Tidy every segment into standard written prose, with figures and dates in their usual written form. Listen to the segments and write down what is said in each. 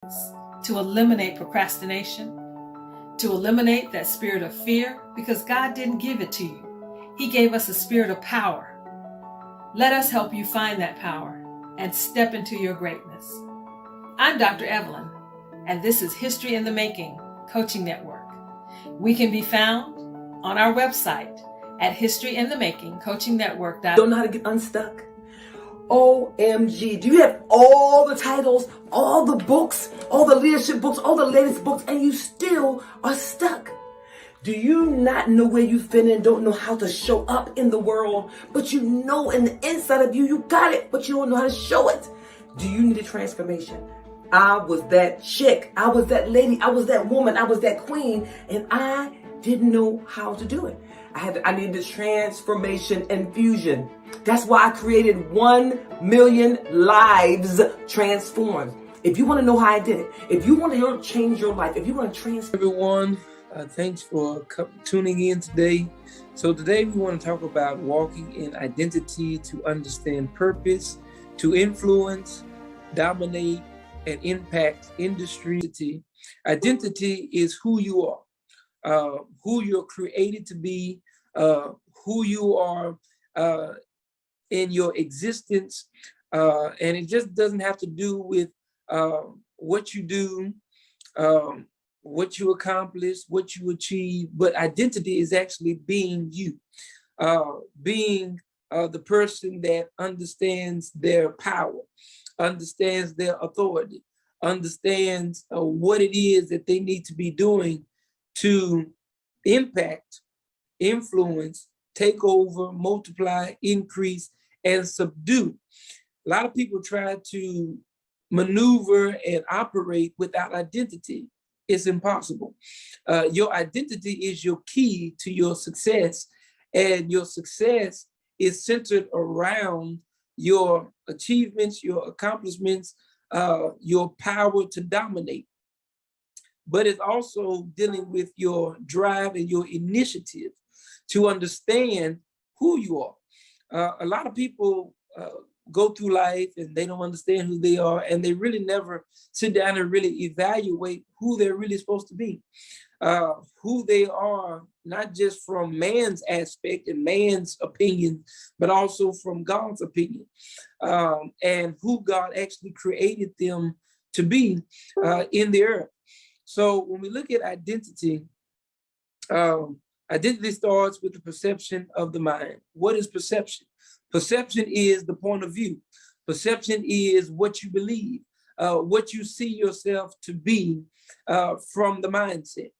to eliminate procrastination, to eliminate that spirit of fear, because God didn't give it to you. He gave us a spirit of power. Let us help you find that power and step into your greatness. I'm Dr. Evelyn, and this is History in the Making Coaching Network. We can be found on our website at historyinthemakingcoachingnetwork.com. Don't know how to get unstuck? OMG, do you have all the titles, all the books, all the leadership books, all the latest books, and you still are stuck? Do you not know where you fit in, don't know how to show up in the world, but you know in the inside of you, you got it, but you don't know how to show it? Do you need a transformation? I was that chick, I was that lady, I was that woman, I was that queen, and I didn't know how to do it. I needed this transformation infusion. That's why I created 1 million lives transformed. If you want to know how I did it, if you want to change your life, if you want to transform. Everyone, thanks for tuning in today. So today we want to talk about walking in identity to understand purpose, to influence, dominate, and impact industry. Identity is who you are. Who you're created to be, who you are in your existence. And it just doesn't have to do with what you do, what you accomplish, what you achieve, but identity is actually being you, being the person that understands their power, understands their authority, understands what it is that they need to be doing to impact, influence, take over, multiply, increase, and subdue. A lot of people try to maneuver and operate without identity. It's impossible. Your identity is your key to your success, and your success is centered around your achievements, your accomplishments, your power to dominate. But it's also dealing with your drive and your initiative to understand who you are. A lot of people go through life and they don't understand who they are, and they really never sit down and really evaluate who they're really supposed to be, who they are, not just from man's aspect and man's opinion, but also from God's opinion, and who God actually created them to be in the earth. So when we look at identity, identity starts with the perception of the mind. What is perception? Perception is the point of view. Perception is what you believe, what you see yourself to be from the mindset.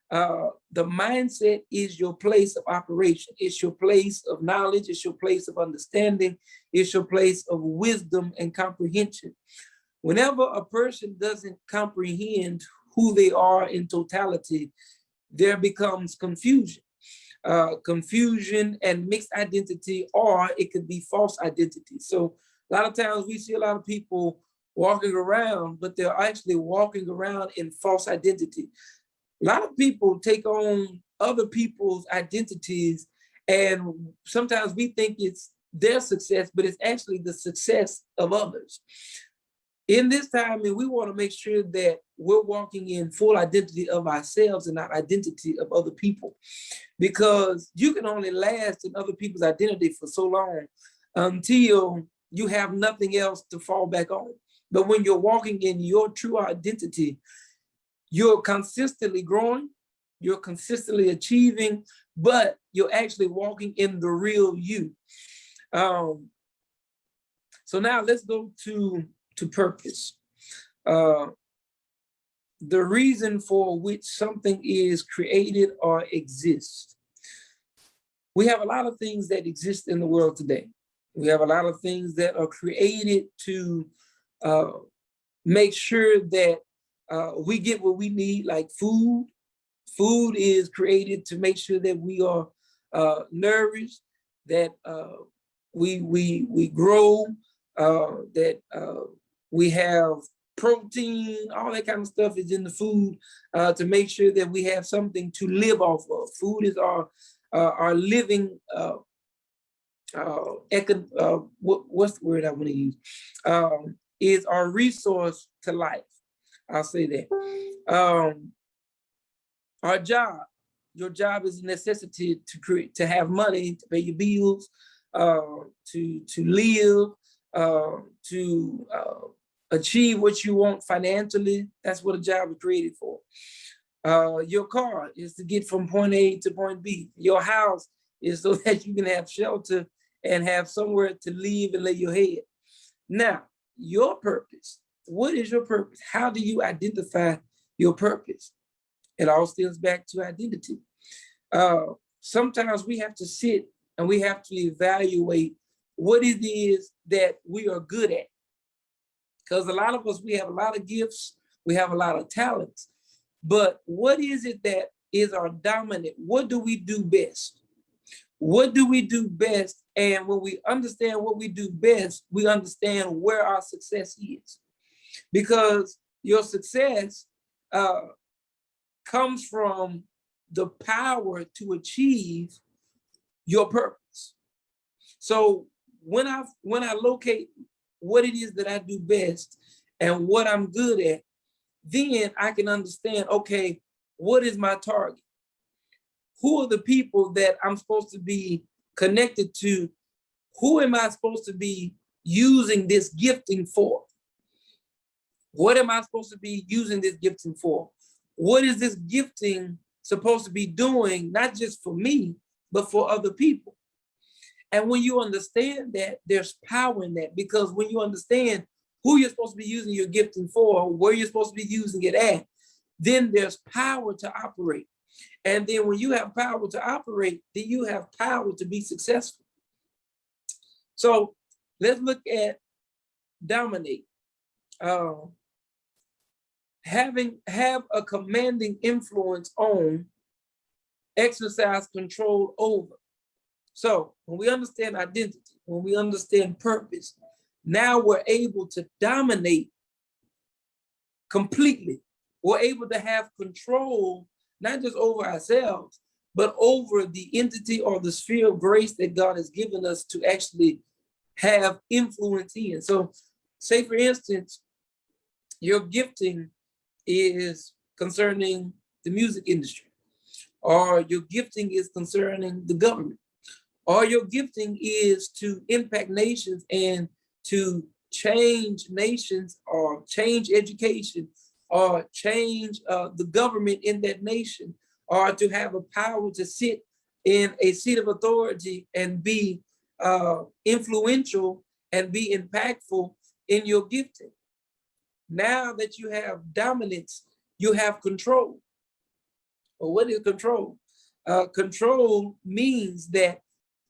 The mindset is your place of operation. It's your place of knowledge. It's your place of understanding. It's your place of wisdom and comprehension. Whenever a person doesn't comprehend who they are in totality, there becomes confusion. Confusion and mixed identity, or it could be false identity. So a lot of times we see a lot of people walking around, but they're actually walking around in false identity. A lot of people take on other people's identities, and sometimes we think it's their success, but it's actually the success of others. In this time, we want to make sure that we're walking in full identity of ourselves and not identity of other people, because you can only last in other people's identity for so long until you have nothing else to fall back on. But when you're walking in your true identity, you're consistently growing, you're consistently achieving, but you're actually walking in the real you. So now let's go to purpose. The reason for which something is created or exists. We have a lot of things that exist in the world today. We have a lot of things that are created to make sure that we get what we need, like food. Food is created to make sure that we are nourished, that we grow, that we have protein, all that kind of stuff is in the food to make sure that we have something to live off of. Food is our living, what's the word I want to use? Is our resource to life. I'll say that. Our job, your job is a necessity to have money, to pay your bills, to live, to achieve what you want financially. That's what a job is created for. Your car is to get from point A to point B. Your house is so that you can have shelter and have somewhere to live and lay your head. Now, your purpose. What is your purpose? How do you identify your purpose? It all stems back to identity. Sometimes we have to sit and we have to evaluate what it is that we are good at. Because a lot of us, we have a lot of gifts, we have a lot of talents, but what is it that is our dominant? What do we do best? What do we do best? And when we understand what we do best, we understand where our success is. Because your success comes from the power to achieve your purpose. So when I locate what it is that I do best and what I'm good at, then I can understand, okay, what is my target? Who are the people that I'm supposed to be connected to? Who am I supposed to be using this gifting for? What am I supposed to be using this gifting for? What is this gifting supposed to be doing, not just for me, but for other people? And when you understand that, there's power in that, because when you understand who you're supposed to be using your gifting for, where you're supposed to be using it at, then there's power to operate. And then when you have power to operate, then you have power to be successful. So let's look at dominate. Have a commanding influence on, exercise control over. So when we understand identity, when we understand purpose, now we're able to dominate completely. We're able to have control, not just over ourselves, but over the entity or the sphere of grace that God has given us to actually have influence in. So say, for instance, your gifting is concerning the music industry, or your gifting is concerning the government, or your gifting is to impact nations and to change nations, or change education, or change the government in that nation, or to have a power to sit in a seat of authority and be influential and be impactful in your gifting. Now that you have dominance, you have control. Well, what is control? Control means that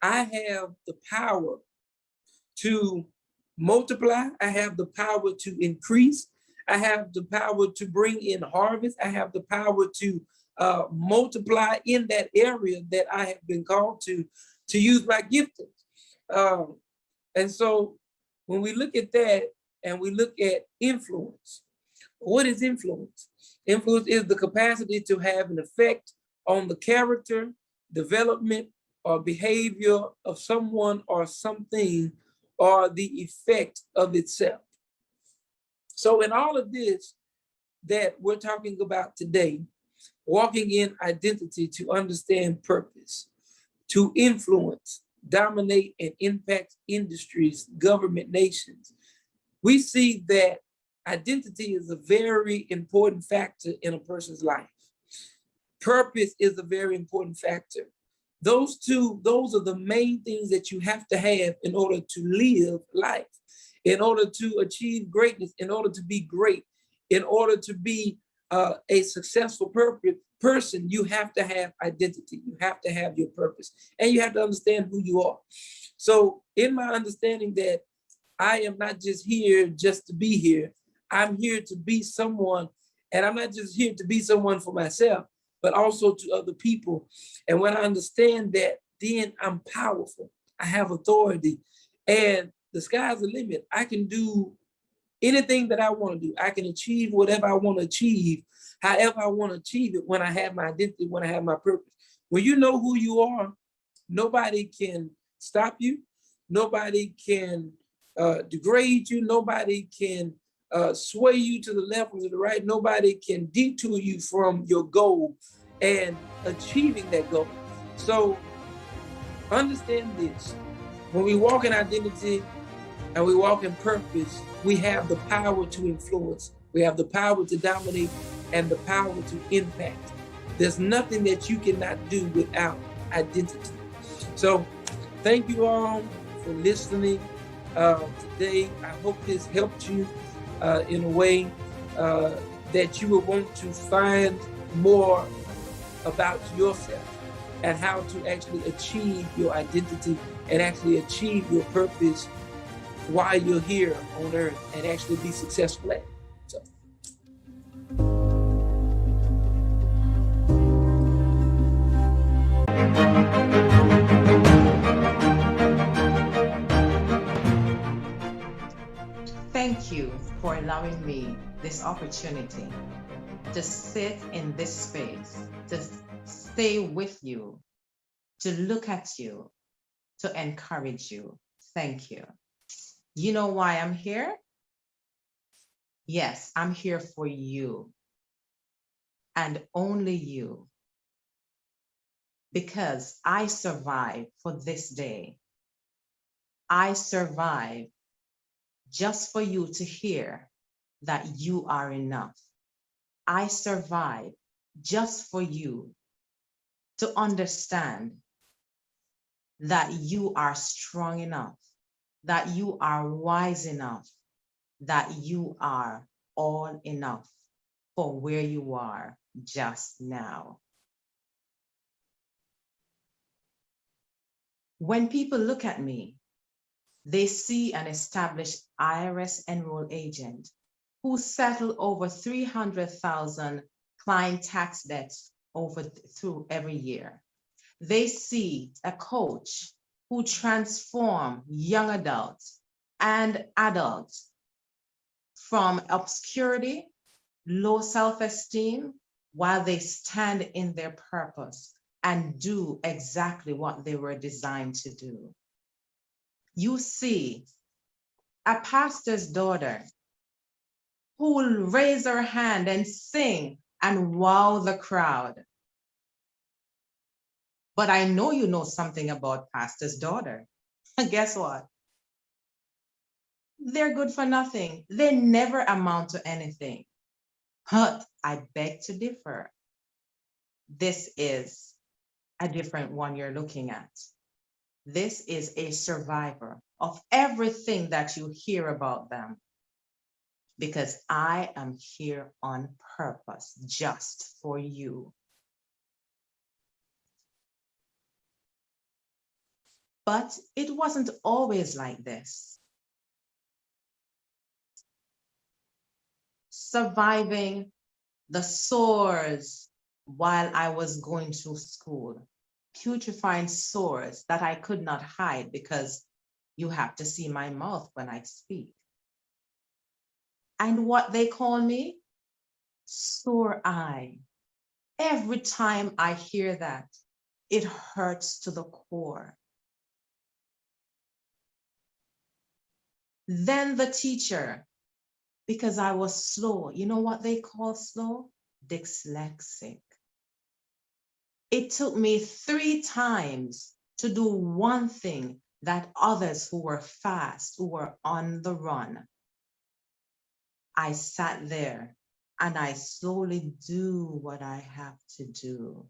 I have the power to multiply. I have the power to increase. I have the power to bring in harvest. I have the power to multiply in that area that I have been called to use my gifting. And so when we look at that and we look at influence, what is influence? Influence is the capacity to have an effect on the character, development, or behavior of someone or something, or the effect of itself. So in all of this that we're talking about today, walking in identity to understand purpose, to influence, dominate, and impact industries, government, nations, we see that identity is a very important factor in a person's life. Purpose is a very important factor. Those are the main things that you have to have in order to live life, in order to achieve greatness, in order to be great, in order to be a successful person. You have to have identity. You have to have your purpose, and you have to understand who you are. So in my understanding that I am not just here just to be here, I'm here to be someone, and I'm not just here to be someone for myself, but also to other people. And when I understand that, then I'm powerful. I have authority, and the sky's the limit. I can do anything that I want to do. I can achieve whatever I want to achieve, however I want to achieve it, when I have my identity, when I have my purpose. When you know who you are, nobody can stop you. Nobody can degrade you. Nobody can sway you to the left or to the right. Nobody can detour you from your goal and achieving that goal. So understand this. When we walk in identity and we walk in purpose, we have the power to influence. We have the power to dominate and the power to impact. There's nothing that you cannot do without identity. So thank you all for listening today. I hope this helped you in a way that you will want to find more about yourself and how to actually achieve your identity and actually achieve your purpose while you're here on earth and actually be successful at it. So. Thank you for allowing me this opportunity to sit in this space, to stay with you, to look at you, to encourage you. Thank you. You know why I'm here? Yes, I'm here for you and only you, because I survived for this day. I survived just for you to hear that you are enough. I survived just for you to understand that you are strong enough, that you are wise enough, that you are all enough for where you are just now. When people look at me, they see an established IRS enrolled agent who settled over 300,000 client tax debts through every year. They see a coach who transforms young adults and adults from obscurity, low self-esteem, while they stand in their purpose and do exactly what they were designed to do. You see a pastor's daughter who will raise her hand and sing and wow the crowd. But I know you know something about pastor's daughter. Guess what? They're good for nothing. They never amount to anything. But I beg to differ. This is a different one you're looking at. This is a survivor of everything that you hear about them, because I am here on purpose just for you. But it wasn't always like this. Surviving the sores while I was going through school, putrefying sores that I could not hide because you have to see my mouth when I speak. And what they call me? Sore eye. Every time I hear that, it hurts to the core. Then the teacher, because I was slow. You know what they call slow? Dyslexic. It took me 3 times to do one thing that others who were fast, who were on the run. I sat there and I slowly do what I have to do.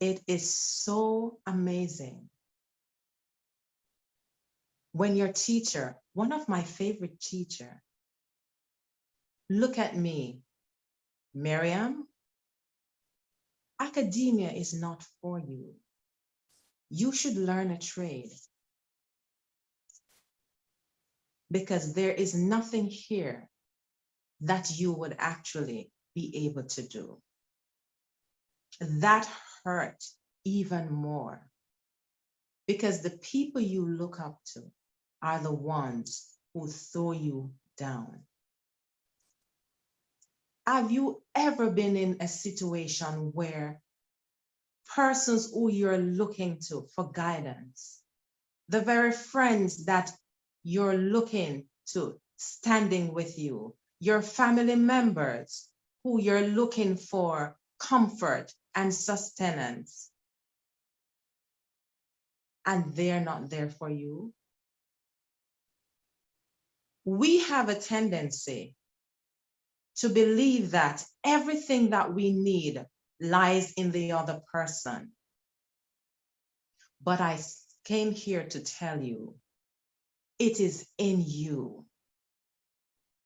It is so amazing when your teacher, one of my favorite teacher, look at me, Miriam, academia is not for you. You should learn a trade, because there is nothing here that you would actually be able to do. That hurt even more, because the people you look up to are the ones who throw you down. Have you ever been in a situation where persons who you're looking to for guidance the very friends that you're looking to standing with you, your family members who you're looking for comfort and sustenance, and they're not there for you. We have a tendency to believe that everything that we need lies in the other person. But I came here to tell you, it is in you.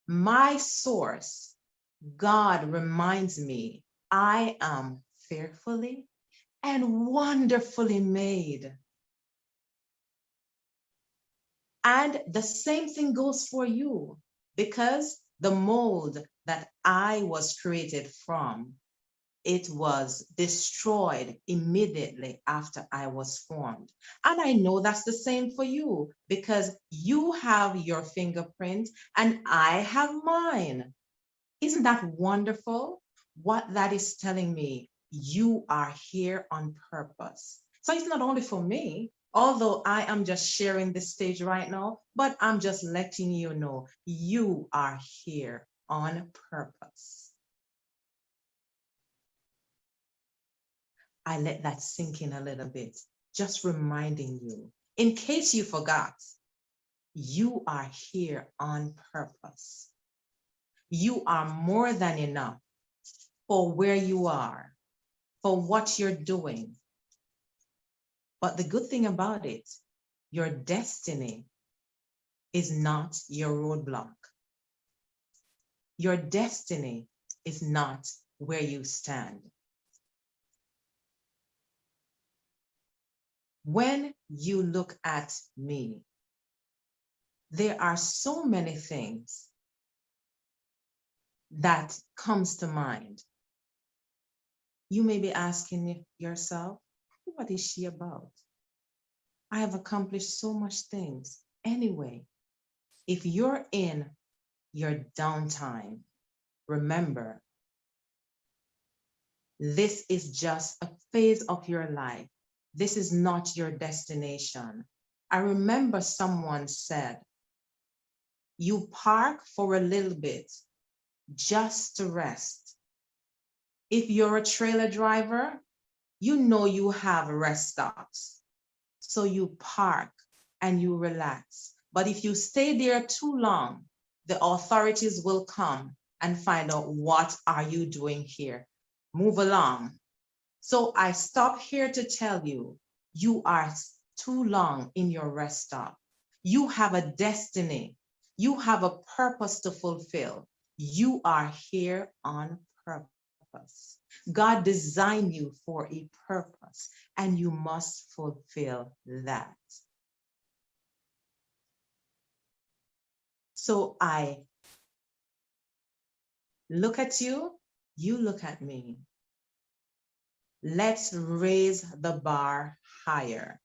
My source, God, reminds me, I am fearfully and wonderfully made. And the same thing goes for you, because the mold that I was created from, it was destroyed immediately after I was formed. And I know that's the same for you, because you have your fingerprint and I have mine. Isn't that wonderful? What that is telling me, you are here on purpose. So it's not only for me, although I am just sharing this stage right now, but I'm just letting you know you are here on purpose. I let that sink in a little bit, just reminding you, in case you forgot, you are here on purpose. You are more than enough for where you are, for what you're doing. But the good thing about it, your destiny is not your roadblock. Your destiny is not where you stand. When you look at me, there are so many things that comes to mind. You may be asking yourself, what is she about? I have accomplished so much things. Anyway, if you're in your downtime, remember, this is just a phase of your life. This is not your destination. I remember someone said, you park for a little bit just to rest. If you're a trailer driver, you know you have rest stops. So you park and you relax. But if you stay there too long, the authorities will come and find out, what are you doing here? Move along. So I stop here to tell you, you are too long in your rest stop. You have a destiny. You have a purpose to fulfill. You are here on purpose. God designed you for a purpose, and you must fulfill that. So I look at you, you look at me. Let's raise the bar higher.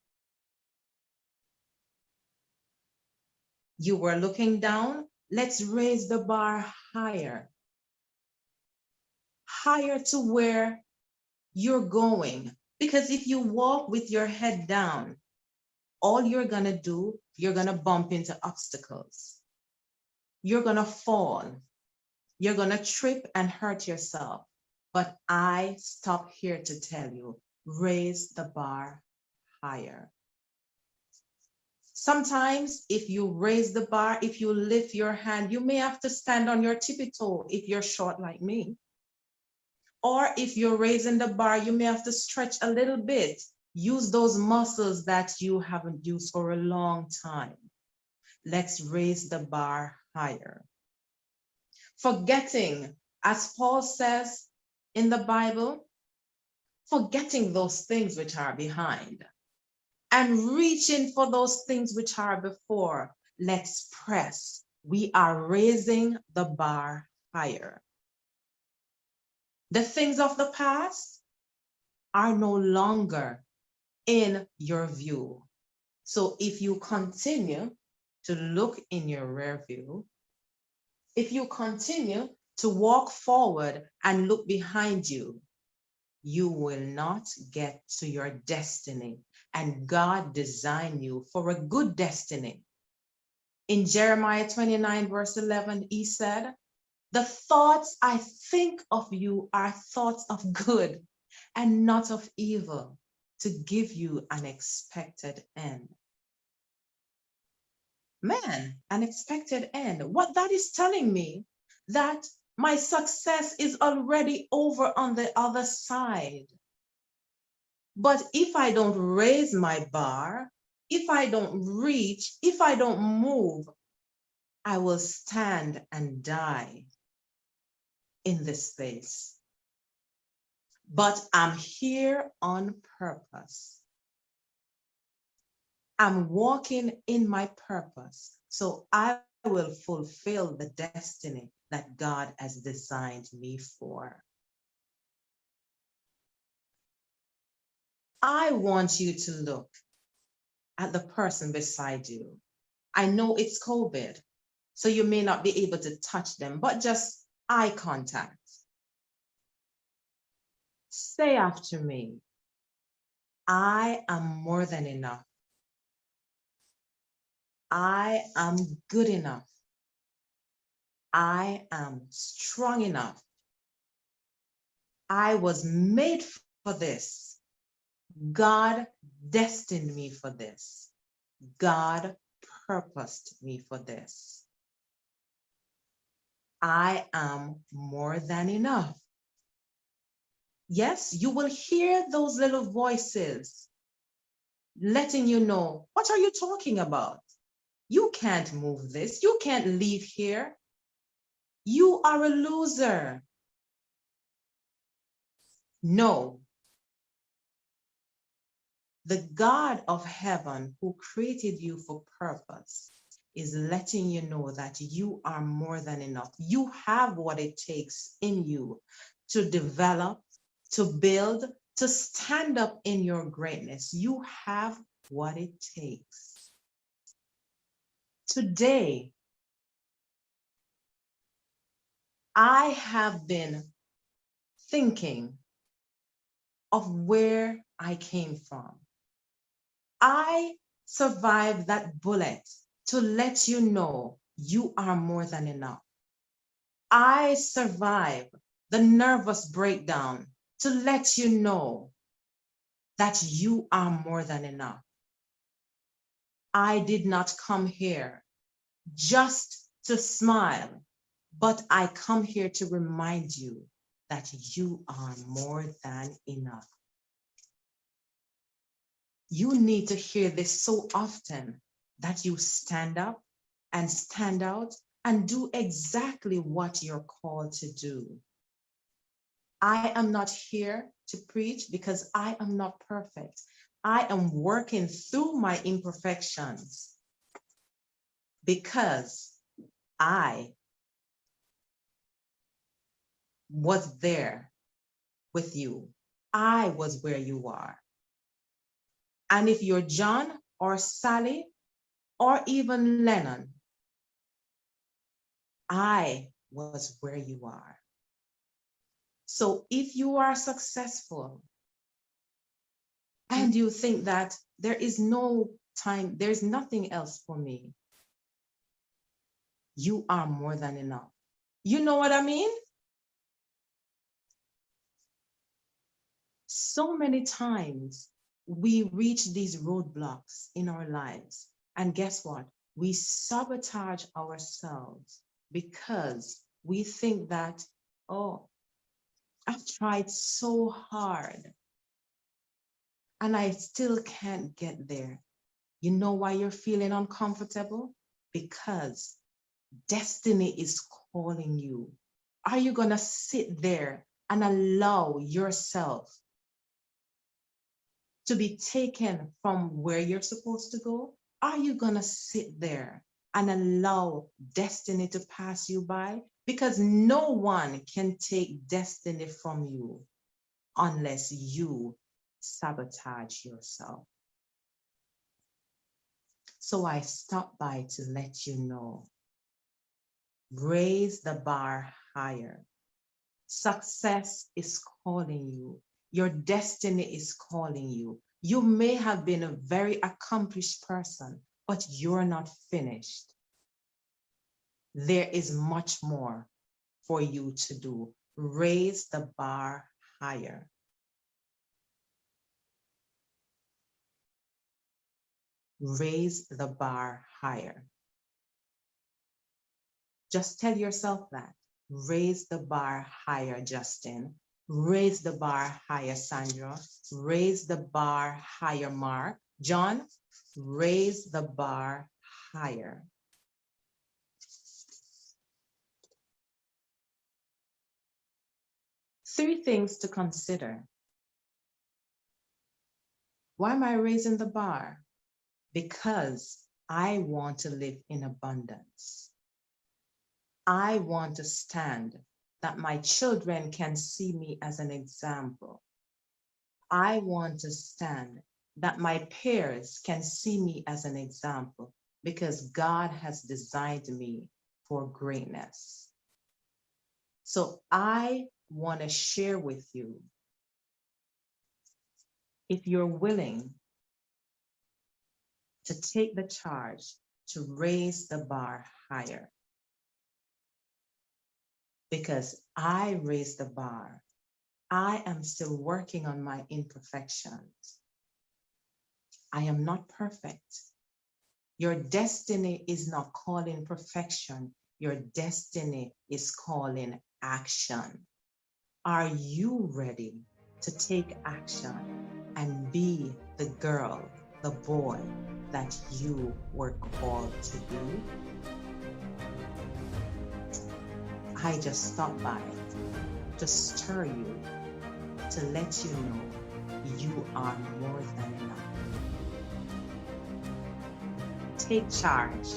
You were looking down, let's raise the bar higher. Higher to where you're going. Because if you walk with your head down, all you're gonna do, you're gonna bump into obstacles. You're gonna fall. You're gonna trip and hurt yourself. But I stop here to tell you, raise the bar higher. Sometimes if you raise the bar, if you lift your hand, you may have to stand on your tippy toe if you're short like me. Or if you're raising the bar, you may have to stretch a little bit. Use those muscles that you haven't used for a long time. Let's raise the bar higher. Forgetting, as Paul says in the Bible, forgetting those things which are behind and reaching for those things which are before. Let's press. We are raising the bar higher. The things of the past are no longer in your view. So if you continue to look in your rear view, if you continue to walk forward and look behind you, you will not get to your destiny. and God designed you for a good destiny. In Jeremiah 29, verse 11, he said, "The thoughts I think of you are thoughts of good and not of evil, to give you an expected end." Man, an expected end. What that is telling me, that my success is already over on the other side. But if I don't raise my bar, if I don't reach, if I don't move, I will stand and die in this space. But I'm here on purpose. I'm walking in my purpose, so I will fulfill the destiny that God has designed me for. I want you to look at the person beside you. I know it's COVID, so you may not be able to touch them, but just eye contact. Say after me, "I am more than enough. I am good enough. I am strong enough. I was made for this. God destined me for this. God purposed me for this. I am more than enough." Yes, you will hear those little voices letting you know, "What are you talking about? You can't move this. You can't leave here. You are a loser." No. The God of heaven who created you for purpose is letting you know that you are more than enough. You have what it takes in you to develop, to build, to stand up in your greatness. You have what it takes. Today, I have been thinking of where I came from. I survived that bullet to let you know you are more than enough. I survived the nervous breakdown to let you know that you are more than enough. I did not come here just to smile, but I come here to remind you that you are more than enough. You need to hear this so often that you stand up and stand out and do exactly what you're called to do. I am not here to preach because I am not perfect. I am working through my imperfections because I was there with you. I was where you are. And if you're John or Sally or even Lennon, I was where you are. So if you are successful and you think that there is no time, there's nothing else for me, you are more than enough. You know what I mean? So many times we reach these roadblocks in our lives, and guess what? We sabotage ourselves because we think that, oh, I've tried so hard and I still can't get there. You know why you're feeling uncomfortable? Because destiny is calling you. Are you gonna sit there and allow yourself to be taken from where you're supposed to go? Are you gonna sit there and allow destiny to pass you by? Because no one can take destiny from you unless you sabotage yourself. So I stopped by to let you know, raise the bar higher. Success is calling you. Your destiny is calling you. You may have been a very accomplished person, but you're not finished. There is much more for you to do. Raise the bar higher. Raise the bar higher. Just tell yourself that. Raise the bar higher, Justin. Raise the bar higher, Sandra. Raise the bar higher, Mark. John, raise the bar higher. Three things to consider. Why am I raising the bar? Because I want to live in abundance. I want to stand that my children can see me as an example. I want to stand that my peers can see me as an example because God has designed me for greatness. So I want to share with you, if you're willing to take the charge to raise the bar higher, because I raised the bar. I am still working on my imperfections. I am not perfect. Your destiny is not calling perfection. Your destiny is calling action. Are you ready to take action and be the girl, the boy that you were called to be? I just stopped by to stir you, to let you know you are more than enough. Take charge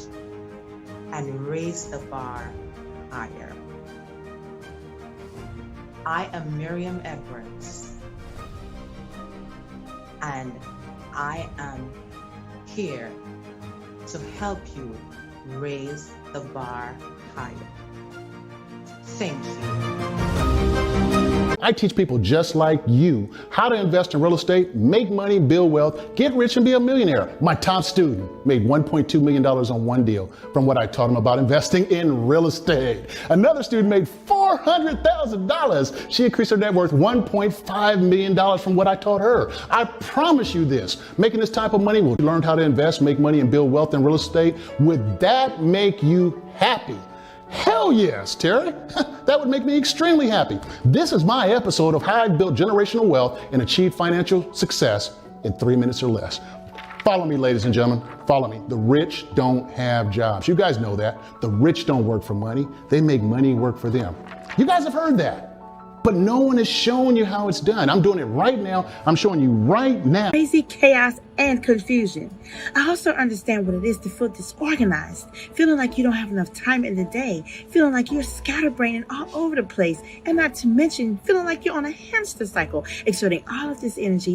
and raise the bar higher. I am Miriam Edwards, and I am here to help you raise the bar higher. Thank you. I teach people just like you how to invest in real estate, make money, build wealth, get rich, and be a millionaire. My top student made $1.2 million on one deal from what I taught him about investing in real estate. Another student made $400,000. She increased her net worth $1.5 million from what I taught her. I promise you this, making this type of money, will learn how to invest, make money, and build wealth in real estate. Would that make you happy? Hell yes, Terry. That would make me extremely happy. This is my episode of how I built generational wealth and achieved financial success in 3 minutes or less. Follow me, ladies and gentlemen. Follow me. The rich don't have jobs. You guys know that. The rich don't work for money. They make money work for them. You guys have heard that. But no one is showing you how it's done. I'm doing it right now. I'm showing you right now. Crazy chaos and confusion. I also understand what it is to feel disorganized, feeling like you don't have enough time in the day, feeling like you're scatterbrained and all over the place, and not to mention feeling like you're on a hamster cycle, exerting all of this energy